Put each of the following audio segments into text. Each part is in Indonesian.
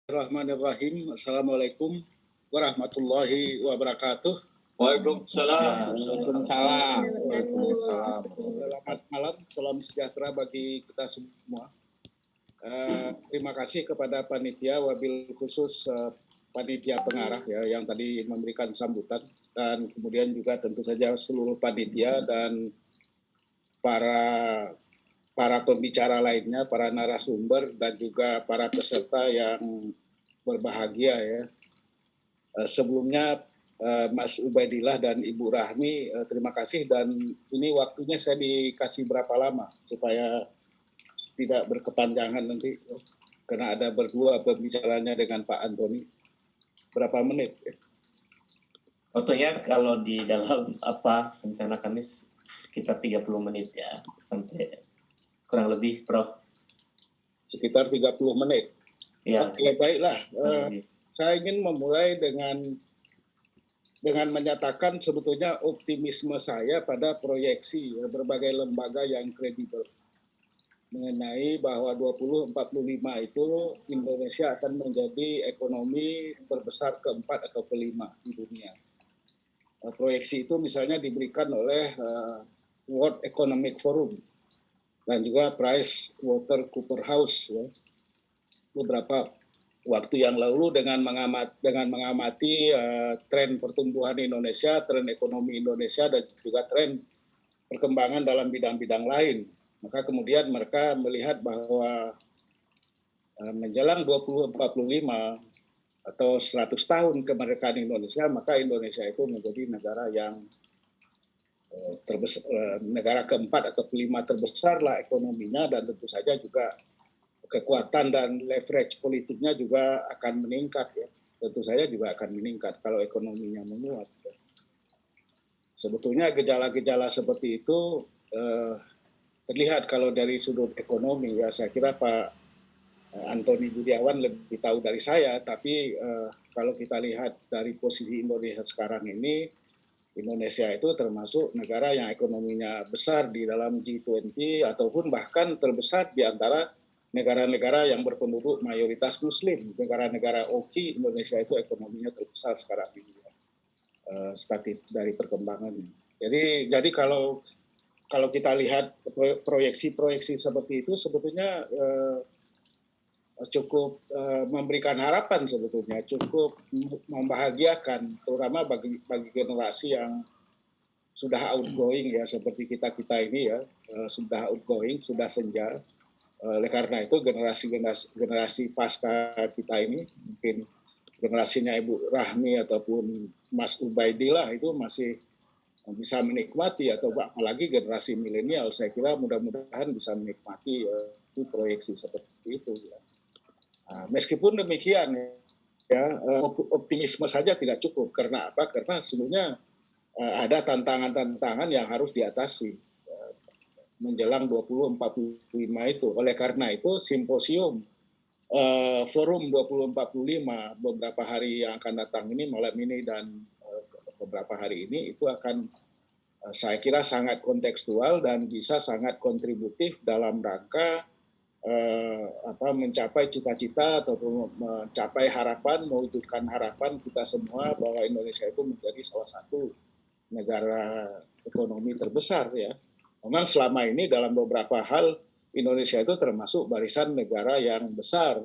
Bismillahirrahmanirrahim. Assalamualaikum warahmatullahi wabarakatuh. Waalaikumsalam. Waalaikumsalam. Selamat malam, salam sejahtera bagi kita semua. Terima kasih kepada panitia, wabil khusus panitia pengarah ya, yang tadi memberikan sambutan, dan kemudian juga tentu saja seluruh panitia dan para pembicara lainnya, para narasumber dan juga para peserta yang berbahagia ya. Sebelumnya Mas Ubaidillah dan Ibu Rahmi, terima kasih, dan ini waktunya saya dikasih berapa lama supaya tidak berkepanjangan nanti, karena ada berdua pembicaranya dengan Pak Antoni. Berapa menit? Waktunya kalau di dalam rencana kami sekitar 30 menit ya, sampai kurang lebih, Prof. Sekitar 30 menit. Ya. Oke, baiklah. Saya ingin memulai dengan menyatakan sebetulnya optimisme saya pada proyeksi berbagai lembaga yang kredibel mengenai bahwa 2045 itu Indonesia akan menjadi ekonomi terbesar keempat atau kelima di dunia. Proyeksi itu misalnya diberikan oleh World Economic Forum dan juga PricewaterhouseCoopers ya, beberapa waktu yang lalu dengan mengamati tren pertumbuhan Indonesia, tren ekonomi Indonesia, dan juga tren perkembangan dalam bidang-bidang lain. Maka kemudian mereka melihat bahwa menjelang 2045 atau 100 tahun kemerdekaan Indonesia, maka Indonesia itu menjadi negara yang negara keempat atau kelima terbesar lah ekonominya, dan tentu saja juga kekuatan dan leverage politiknya juga akan meningkat ya. Tentu saja juga akan meningkat kalau ekonominya menguat. Sebetulnya gejala-gejala seperti itu terlihat kalau dari sudut ekonomi ya. Saya kira Pak Antoni Budiawan lebih tahu dari saya, tapi kalau kita lihat dari posisi Indonesia sekarang ini, Indonesia itu termasuk negara yang ekonominya besar di dalam G20 ataupun bahkan terbesar di antara negara-negara yang berpenduduk mayoritas Muslim. Negara-negara OKI, Indonesia itu ekonominya terbesar sekarang ini. Statis dari perkembangannya. Jadi kalau kita lihat proyeksi-proyeksi seperti itu sebetulnya cukup memberikan harapan, sebetulnya cukup membahagiakan, terutama bagi generasi yang sudah outgoing ya, seperti kita ini ya, sudah outgoing, sudah senja. Oleh karena itu generasi pasca kita ini, mungkin generasinya Ibu Rahmi ataupun Mas Ubaidillah itu masih bisa menikmati, atau apalagi generasi milenial, saya kira mudah-mudahan bisa menikmati proyeksi seperti itu ya. Meskipun demikian ya, optimisme saja tidak cukup. Karena apa? Karena sebenarnya ada tantangan-tantangan yang harus diatasi menjelang 2045 itu. Oleh karena itu simposium Forum 2045 beberapa hari yang akan datang ini, malam ini dan beberapa hari ini, itu akan saya kira sangat kontekstual dan bisa sangat kontributif dalam rangka mencapai cita-cita atau mencapai harapan, mewujudkan harapan kita semua bahwa Indonesia itu menjadi salah satu negara ekonomi terbesar ya. Memang selama ini dalam beberapa hal Indonesia itu termasuk barisan negara yang besar.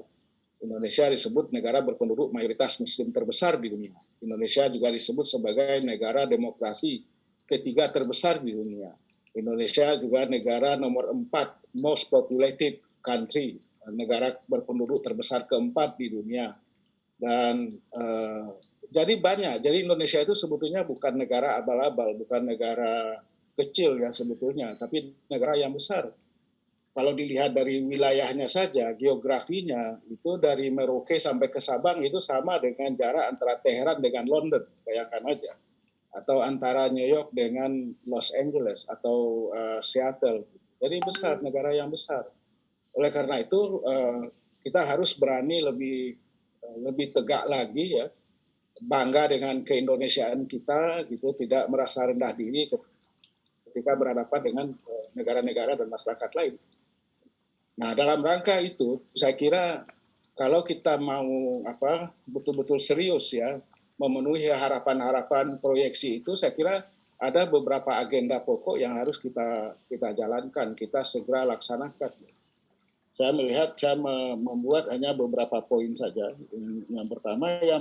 Indonesia disebut negara berpenduduk mayoritas Muslim terbesar di dunia. Indonesia juga disebut sebagai negara demokrasi ketiga terbesar di dunia. Indonesia juga negara nomor 4 most populated country, negara berpenduduk terbesar keempat di dunia. Dan jadi banyak. Jadi Indonesia itu sebetulnya bukan negara abal-abal, bukan negara kecil ya sebetulnya, tapi negara yang besar. Kalau dilihat dari wilayahnya saja, geografinya itu dari Merauke sampai ke Sabang itu sama dengan jarak antara Teheran dengan London, bayangkan aja. Atau antara New York dengan Los Angeles atau Seattle. Jadi besar, negara yang besar. Oleh karena itu kita harus berani lebih tegak lagi ya, bangga dengan keindonesiaan kita gitu, tidak merasa rendah diri ketika berhadapan dengan negara-negara dan masyarakat lain. Nah, dalam rangka itu saya kira kalau kita mau betul-betul serius ya memenuhi harapan-harapan proyeksi itu, saya kira ada beberapa agenda pokok yang harus kita jalankan, kita segera laksanakan. Saya melihat saya membuat hanya beberapa poin saja. Yang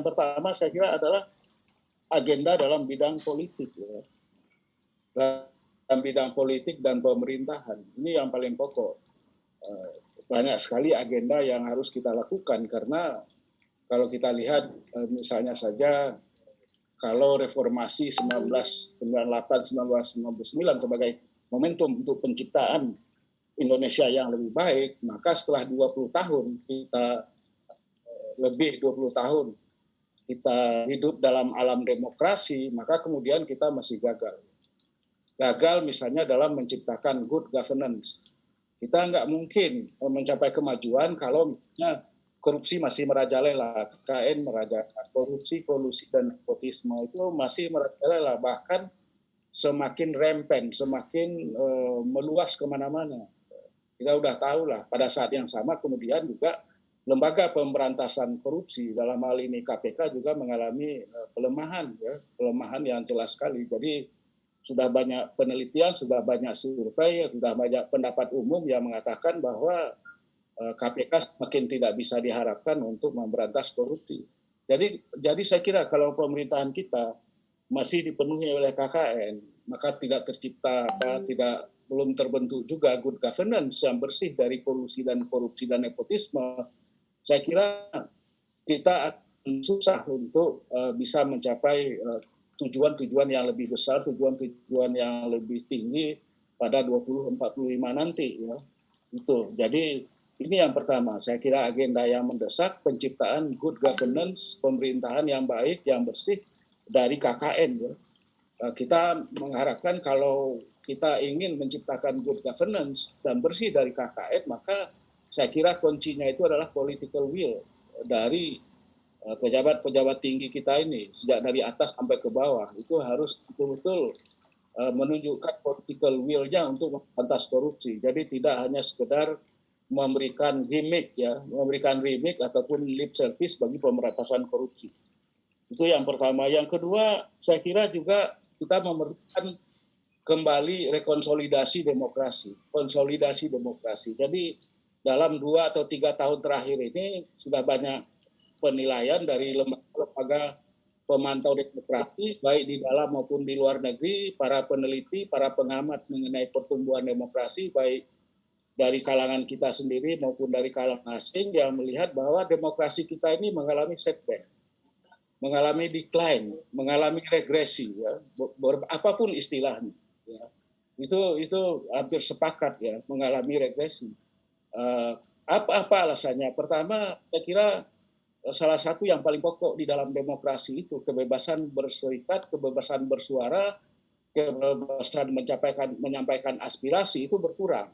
pertama saya kira adalah agenda dalam bidang politik ya. Dalam bidang politik dan pemerintahan. Ini yang paling pokok. Banyak sekali agenda yang harus kita lakukan karena kalau kita lihat misalnya saja kalau reformasi 1998-1999 sebagai momentum untuk penciptaan Indonesia yang lebih baik, maka setelah 20 tahun kita hidup dalam alam demokrasi, maka kemudian kita masih gagal. Gagal misalnya dalam menciptakan good governance. Kita nggak mungkin mencapai kemajuan kalau misalnya korupsi masih merajalela, KKN merajalela, korupsi, kolusi, dan nepotisme itu masih merajalela, bahkan semakin rampant, semakin meluas kemana-mana. Kita udah tahu lah, pada saat yang sama kemudian juga lembaga pemberantasan korupsi, dalam hal ini KPK juga mengalami pelemahan yang jelas sekali. Jadi sudah banyak penelitian, sudah banyak survei, sudah banyak pendapat umum yang mengatakan bahwa KPK semakin tidak bisa diharapkan untuk memberantas korupsi. Jadi saya kira kalau pemerintahan kita masih dipenuhi oleh KKN, maka tidak tercipta, belum terbentuk juga good governance yang bersih dari kolusi dan korupsi dan nepotisme. Saya kira kita akan susah untuk bisa mencapai tujuan-tujuan yang lebih besar, tujuan-tujuan yang lebih tinggi pada 2045 nanti. Ya. Itu. Jadi ini yang pertama, saya kira agenda yang mendesak penciptaan good governance, pemerintahan yang baik, yang bersih dari KKN. Ya. Kita mengharapkan kalau kita ingin menciptakan good governance dan bersih dari KKN, maka saya kira kuncinya itu adalah political will dari pejabat-pejabat tinggi kita ini, sejak dari atas sampai ke bawah. Itu harus betul-betul menunjukkan political will-nya untuk memberantas korupsi. Jadi tidak hanya sekedar memberikan gimmick ataupun lip service bagi pemberantasan korupsi. Itu yang pertama. Yang kedua, saya kira juga kita memerlukan kembali rekonsolidasi demokrasi, konsolidasi demokrasi. Jadi dalam 2 atau 3 tahun terakhir ini sudah banyak penilaian dari lembaga pemantau demokrasi, baik di dalam maupun di luar negeri, para peneliti, para pengamat mengenai pertumbuhan demokrasi, baik dari kalangan kita sendiri maupun dari kalangan asing, yang melihat bahwa demokrasi kita ini mengalami setback, mengalami decline, mengalami regresi, ya, apapun istilahnya. Ya. Itu hampir sepakat ya, mengalami regresi. Apa alasannya? Pertama, saya kira salah satu yang paling pokok di dalam demokrasi itu kebebasan berserikat, kebebasan bersuara, kebebasan menyampaikan aspirasi itu berkurang.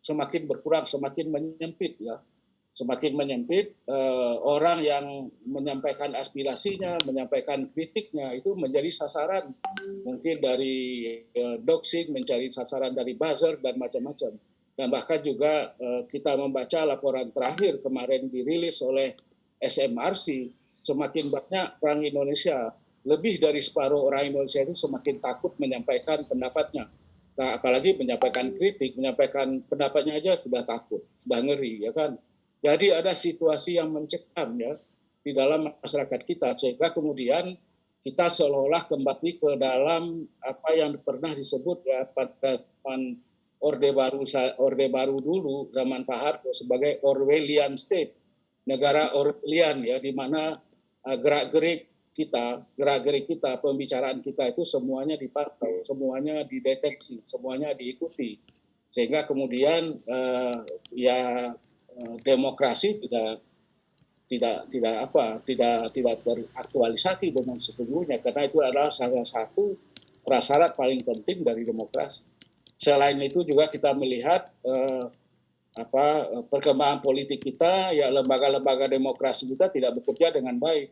Semakin berkurang, semakin menyempit ya. Semakin menyempit, orang yang menyampaikan aspirasinya, menyampaikan kritiknya itu menjadi sasaran mungkin dari doxing, mencari sasaran dari buzzer dan macam-macam. Dan bahkan juga kita membaca laporan terakhir kemarin dirilis oleh SMRC, semakin banyak orang Indonesia, lebih dari separuh orang Indonesia itu semakin takut menyampaikan pendapatnya. Apalagi menyampaikan kritik, menyampaikan pendapatnya aja sudah takut, sudah ngeri, ya kan. Jadi ada situasi yang mencekam ya di dalam masyarakat kita, sehingga kemudian kita seolah-olah kembali ke dalam apa yang pernah disebut ya pada zaman Orde Baru dulu, zaman Pak Harto, sebagai Orwellian State, negara Orwellian ya, di mana gerak-gerik kita, pembicaraan kita itu semuanya dipantau, semuanya dideteksi, semuanya diikuti, sehingga kemudian demokrasi tidak teraktualisasi dengan sesungguhnya, karena itu adalah salah satu prasyarat paling penting dari demokrasi. Selain itu juga kita melihat perkembangan politik kita, ya lembaga-lembaga demokrasi kita tidak bekerja dengan baik.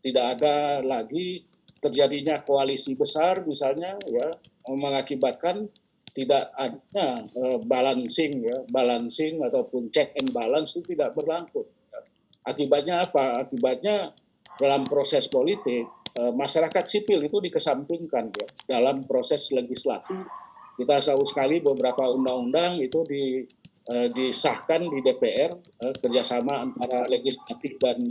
Tidak ada lagi terjadinya koalisi besar misalnya ya, mengakibatkan tidak adanya balancing ataupun check and balance itu tidak berlangsung. Akibatnya apa? Akibatnya dalam proses politik masyarakat sipil itu dikesampingkan ya. Dalam proses legislasi kita tahu sekali beberapa undang-undang itu disahkan di DPR kerjasama antara legislatif dan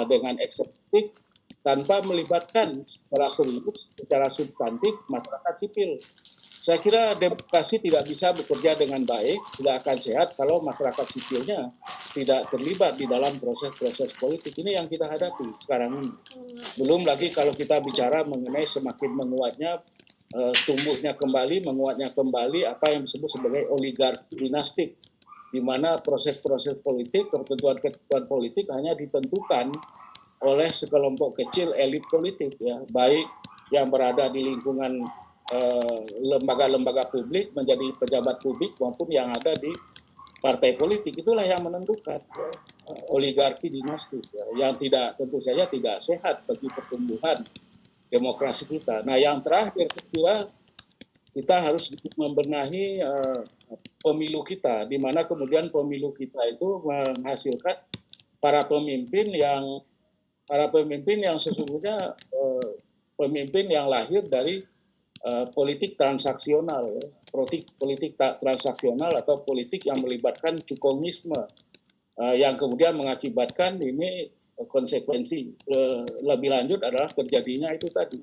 dengan eksekutif tanpa melibatkan secara serius, secara substantif masyarakat sipil. Saya kira demokrasi tidak bisa bekerja dengan baik, tidak akan sehat kalau masyarakat sipilnya tidak terlibat di dalam proses-proses politik. Ini yang kita hadapi sekarang ini. Belum lagi kalau kita bicara mengenai semakin menguatnya, tumbuhnya kembali, menguatnya kembali apa yang disebut sebagai oligarki dinastik, di mana proses-proses politik, ketentuan-ketentuan politik hanya ditentukan oleh sekelompok kecil elit politik, ya, baik yang berada di lingkungan lembaga-lembaga publik menjadi pejabat publik maupun yang ada di partai politik. Itulah yang menentukan oligarki dinasti yang tentu saja tidak sehat bagi pertumbuhan demokrasi kita. Nah, yang terakhir saya kira kita harus membenahi pemilu kita, di mana kemudian pemilu kita itu menghasilkan para pemimpin yang sesungguhnya pemimpin yang lahir dari politik transaksional, ya. politik transaksional atau politik yang melibatkan cukonisme, yang kemudian mengakibatkan ini konsekuensi lebih lanjut adalah terjadinya itu tadi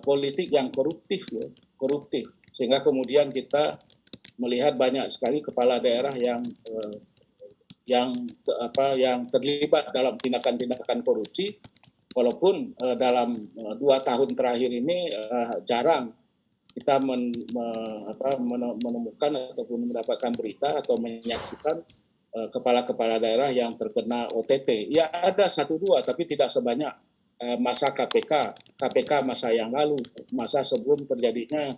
politik yang koruptif, ya, koruptif, sehingga kemudian kita melihat banyak sekali kepala daerah yang terlibat dalam tindakan-tindakan korupsi. Walaupun dalam 2 tahun terakhir ini jarang kita menemukan ataupun mendapatkan berita atau menyaksikan kepala-kepala daerah yang terkena OTT. Ya ada 1-2, tapi tidak sebanyak masa KPK masa yang lalu, masa sebelum terjadinya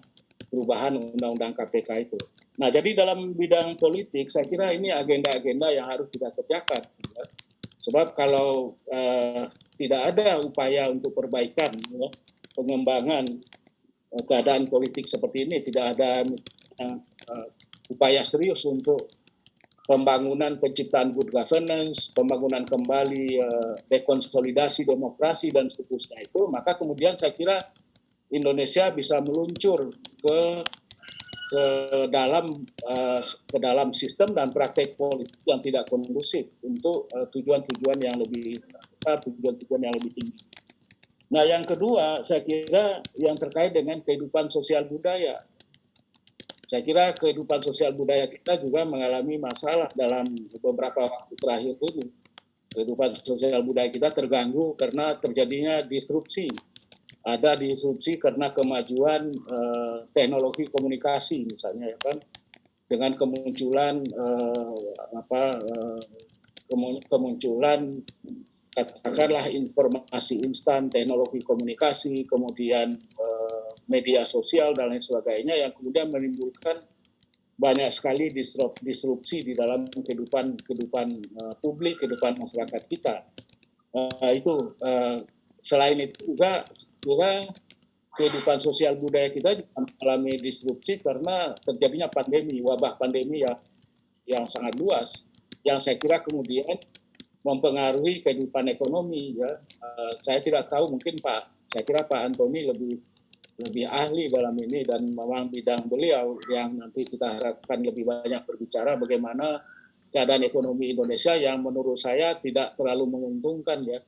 perubahan undang-undang KPK itu. Nah, jadi dalam bidang politik, saya kira ini agenda-agenda yang harus kita kerjakan. Ya. Sebab kalau tidak ada upaya untuk perbaikan, ya, pengembangan keadaan politik seperti ini, tidak ada upaya serius untuk pembangunan penciptaan good governance, pembangunan kembali rekonsolidasi demokrasi dan seterusnya itu, maka kemudian saya kira Indonesia bisa meluncur ke dalam sistem dan praktek politik yang tidak kondusif untuk tujuan-tujuan yang lebih besar, tujuan-tujuan yang lebih tinggi. Nah, yang kedua, saya kira yang terkait dengan kehidupan sosial budaya. Saya kira kehidupan sosial budaya kita juga mengalami masalah dalam beberapa waktu terakhir ini. Kehidupan sosial budaya kita terganggu karena terjadinya disrupsi. Ada disrupsi karena kemajuan teknologi komunikasi misalnya, ya kan, dengan kemunculan kemunculan katakanlah informasi instan, teknologi komunikasi, kemudian media sosial dan lain sebagainya yang kemudian menimbulkan banyak sekali disrupsi di dalam kehidupan publik, kehidupan masyarakat kita. Selain itu juga kehidupan sosial budaya kita mengalami disrupsi karena terjadinya wabah pandemi yang sangat luas, yang saya kira kemudian mempengaruhi kehidupan ekonomi. Ya. Saya tidak tahu, mungkin saya kira Pak Antoni lebih ahli dalam ini dan memang bidang beliau yang nanti kita harapkan lebih banyak berbicara bagaimana keadaan ekonomi Indonesia yang menurut saya tidak terlalu menguntungkan, ya.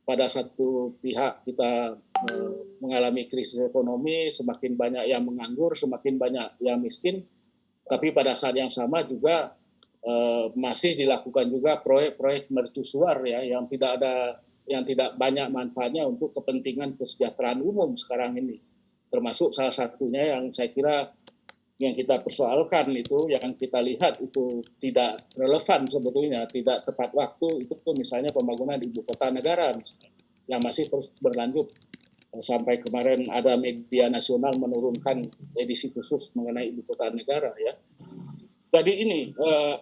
Pada satu pihak kita mengalami krisis ekonomi, semakin banyak yang menganggur, semakin banyak yang miskin, tapi pada saat yang sama juga masih dilakukan juga proyek-proyek mercusuar, ya, yang tidak banyak manfaatnya untuk kepentingan kesejahteraan umum sekarang ini. Termasuk salah satunya yang saya kira yang kita persoalkan itu, yang kita lihat itu tidak relevan sebetulnya, tidak tepat waktu, itu misalnya pembangunan ibu kota negara misalnya, yang masih terus berlanjut. Sampai kemarin ada media nasional menurunkan edisi khusus mengenai ibu kota negara, ya. Jadi ini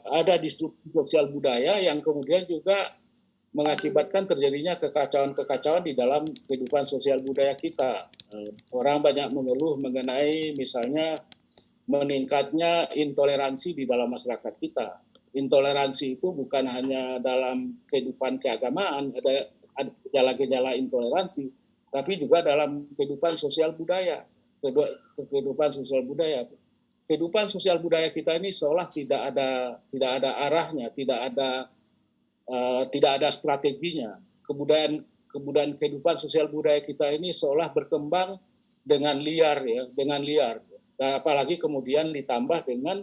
ada disrupsi sosial budaya yang kemudian juga mengakibatkan terjadinya kekacauan-kekacauan di dalam kehidupan sosial budaya kita. Orang banyak mengeluh mengenai misalnya meningkatnya intoleransi di dalam masyarakat kita. intoleransi itu bukan hanya dalam kehidupan keagamaan, ada gejala-gejala intoleransi, tapi juga dalam kehidupan sosial budaya. Kehidupan sosial budaya. Kehidupan sosial budaya kita ini seolah tidak ada arahnya, tidak ada strateginya. Kebudayaan kehidupan sosial budaya kita ini seolah berkembang dengan liar ya, dengan liar. Dan apalagi kemudian ditambah dengan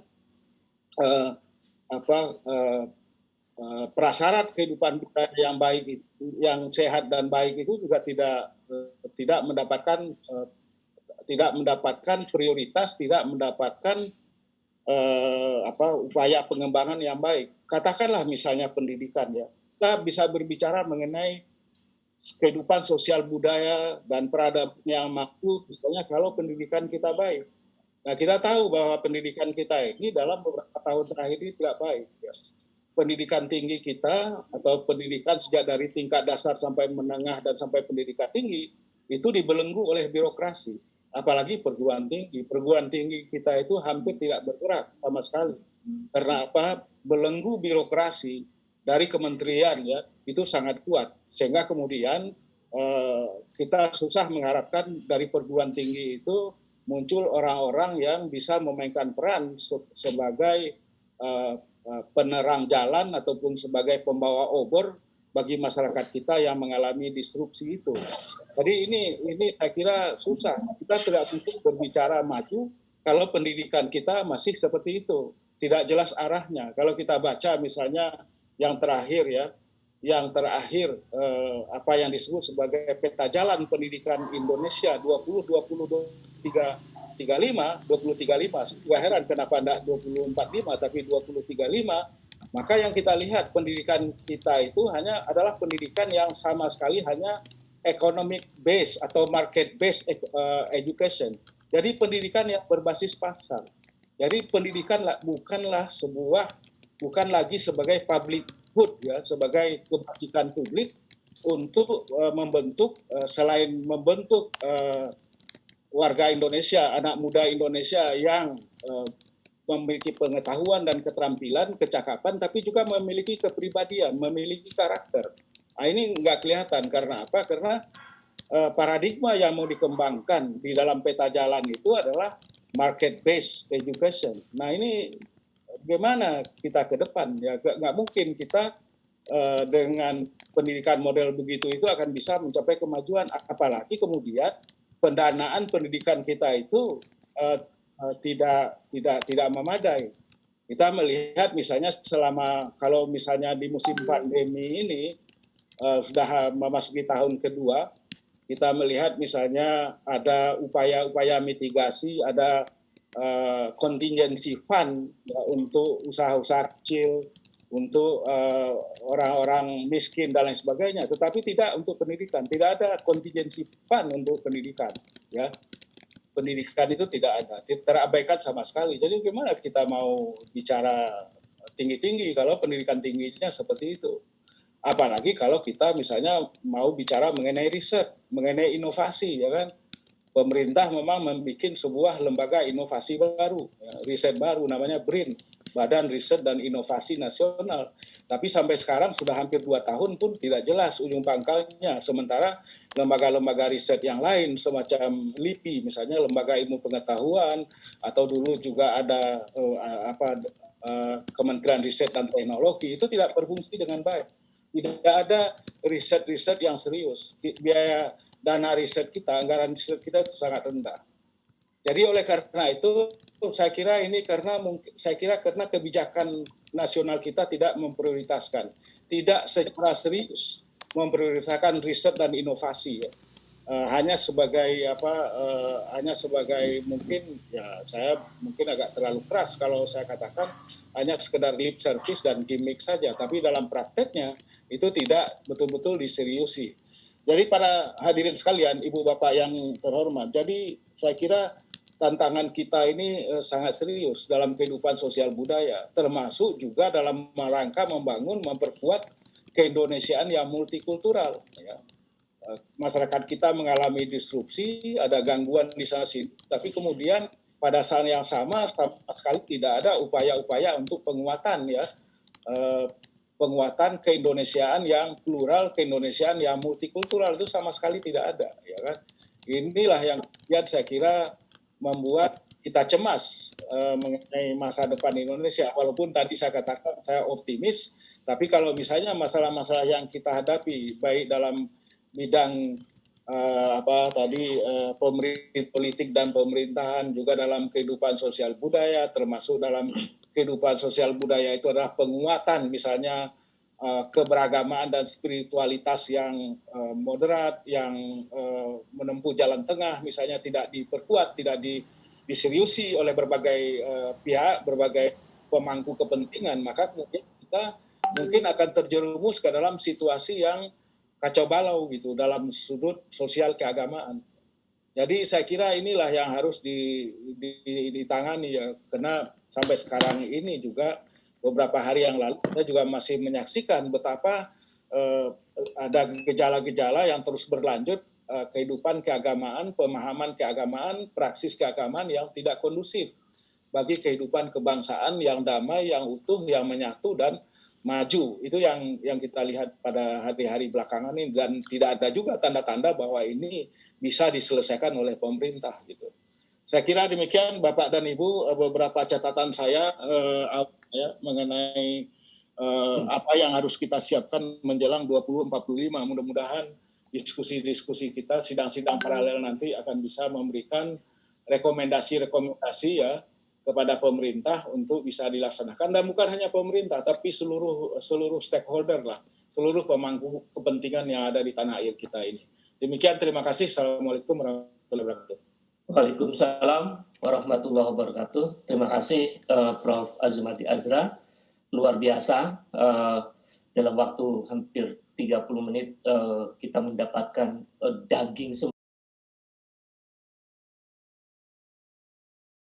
prasyarat kehidupan budaya yang baik, yang sehat dan baik itu juga tidak mendapatkan prioritas, tidak mendapatkan upaya pengembangan yang baik. Katakanlah misalnya pendidikan ya, kita bisa berbicara mengenai kehidupan sosial budaya dan peradaban yang mampu, misalnya kalau pendidikan kita baik. Nah, kita tahu bahwa pendidikan kita ini dalam beberapa tahun terakhir ini tidak baik. Ya. Pendidikan tinggi kita atau pendidikan sejak dari tingkat dasar sampai menengah dan sampai pendidikan tinggi itu dibelenggu oleh birokrasi. Apalagi perguruan tinggi. Perguruan tinggi kita itu hampir tidak bergerak sama sekali. Karena apa? Belenggu birokrasi dari kementerian ya itu sangat kuat. Sehingga kemudian kita susah mengharapkan dari perguruan tinggi itu muncul orang-orang yang bisa memainkan peran sebagai penerang jalan ataupun sebagai pembawa obor bagi masyarakat kita yang mengalami disrupsi itu. Jadi ini saya kira susah. Kita tidak mungkin berbicara maju kalau pendidikan kita masih seperti itu. Tidak jelas arahnya. Kalau kita baca misalnya yang terakhir apa yang disebut sebagai peta jalan pendidikan Indonesia 2035, juga heran kenapa tidak 2045 tapi 2035. Maka yang kita lihat pendidikan kita itu adalah pendidikan yang sama sekali hanya economic base atau market based education. Jadi pendidikan yang berbasis pasar. Jadi pendidikan bukan lagi sebagai public good ya, sebagai kebajikan publik untuk selain membentuk warga Indonesia, anak muda Indonesia yang memiliki pengetahuan dan keterampilan, kecakapan, tapi juga memiliki kepribadian, memiliki karakter. Nah, ini nggak kelihatan karena apa? Karena paradigma yang mau dikembangkan di dalam peta jalan itu adalah market-based education. Nah, ini bagaimana kita ke depan? Ya, nggak mungkin kita dengan pendidikan model begitu itu akan bisa mencapai kemajuan. Apalagi kemudian pendanaan pendidikan kita itu tidak memadai. Kita melihat misalnya kalau misalnya di musim pandemi ini sudah memasuki tahun kedua, kita melihat misalnya ada upaya-upaya mitigasi, ada contingency fund ya, untuk usaha-usaha kecil, untuk orang-orang miskin dan lain sebagainya, tetapi tidak untuk pendidikan. Tidak ada contingency fund untuk pendidikan. Ya. Pendidikan itu tidak ada, terabaikan sama sekali. Jadi gimana kita mau bicara tinggi-tinggi kalau pendidikan tingginya seperti itu? Apalagi kalau kita misalnya mau bicara mengenai riset, mengenai inovasi, ya kan? Pemerintah memang membuat sebuah lembaga inovasi baru, ya, riset baru namanya BRIN, Badan Riset dan Inovasi Nasional. Tapi sampai sekarang sudah hampir 2 tahun pun tidak jelas ujung pangkalnya. Sementara lembaga-lembaga riset yang lain semacam LIPI, misalnya Lembaga Ilmu Pengetahuan, atau dulu juga ada Kementerian Riset dan Teknologi, itu tidak berfungsi dengan baik. Tidak ada riset-riset yang serius. Biaya dana riset kita, anggaran riset kita itu sangat rendah. Jadi oleh karena itu, saya kira karena kebijakan nasional kita tidak memprioritaskan, tidak secara serius memprioritaskan riset dan inovasi. Ya. Hanya sebagai mungkin ya saya mungkin agak terlalu keras kalau saya katakan hanya sekedar lip service dan gimmick saja, tapi dalam prakteknya itu tidak betul-betul diseriusi. Jadi para hadirin sekalian, ibu bapak yang terhormat, jadi saya kira tantangan kita ini sangat serius dalam kehidupan sosial budaya, termasuk juga dalam rangka memperkuat keindonesiaan yang multikultural. Ya. Masyarakat kita mengalami disrupsi, ada gangguan di sana sini, tapi kemudian pada saat yang sama sekali tidak ada upaya-upaya untuk penguatan ya penguatan keindonesiaan yang plural, keindonesiaan yang multikultural itu sama sekali tidak ada, ya kan? Inilah yang saya kira membuat kita cemas mengenai masa depan Indonesia. Walaupun tadi saya katakan saya optimis, tapi kalau misalnya masalah-masalah yang kita hadapi baik dalam bidang politik dan pemerintahan, juga dalam kehidupan sosial budaya, termasuk dalam kehidupan sosial budaya itu adalah penguatan misalnya keberagamaan dan spiritualitas yang moderat, yang menempuh jalan tengah, misalnya tidak diperkuat, tidak diseriusi oleh berbagai pihak, berbagai pemangku kepentingan, maka kemudian kita mungkin akan terjerumus ke dalam situasi yang kacau balau gitu dalam sudut sosial keagamaan. Jadi saya kira inilah yang harus ditangani ya, karena sampai sekarang ini juga beberapa hari yang lalu kita juga masih menyaksikan betapa ada gejala-gejala yang terus berlanjut, kehidupan keagamaan, pemahaman keagamaan, praksis keagamaan yang tidak kondusif bagi kehidupan kebangsaan yang damai, yang utuh, yang menyatu dan maju. Itu yang kita lihat pada hari-hari belakangan ini, dan tidak ada juga tanda-tanda bahwa ini bisa diselesaikan oleh pemerintah gitu. Saya kira demikian Bapak dan Ibu, beberapa catatan saya mengenai apa yang harus kita siapkan menjelang 2045. Mudah-mudahan diskusi-diskusi kita, sidang-sidang paralel nanti akan bisa memberikan rekomendasi-rekomendasi ya kepada pemerintah untuk bisa dilaksanakan, dan bukan hanya pemerintah tapi seluruh stakeholder lah, seluruh pemangku kepentingan yang ada di tanah air kita ini. Demikian, terima kasih. Assalamualaikum warahmatullahi wabarakatuh. Waalaikumsalam warahmatullahi wabarakatuh. Terima kasih Prof. Azumati Azra. Luar biasa, dalam waktu hampir 30 menit kita mendapatkan daging semua.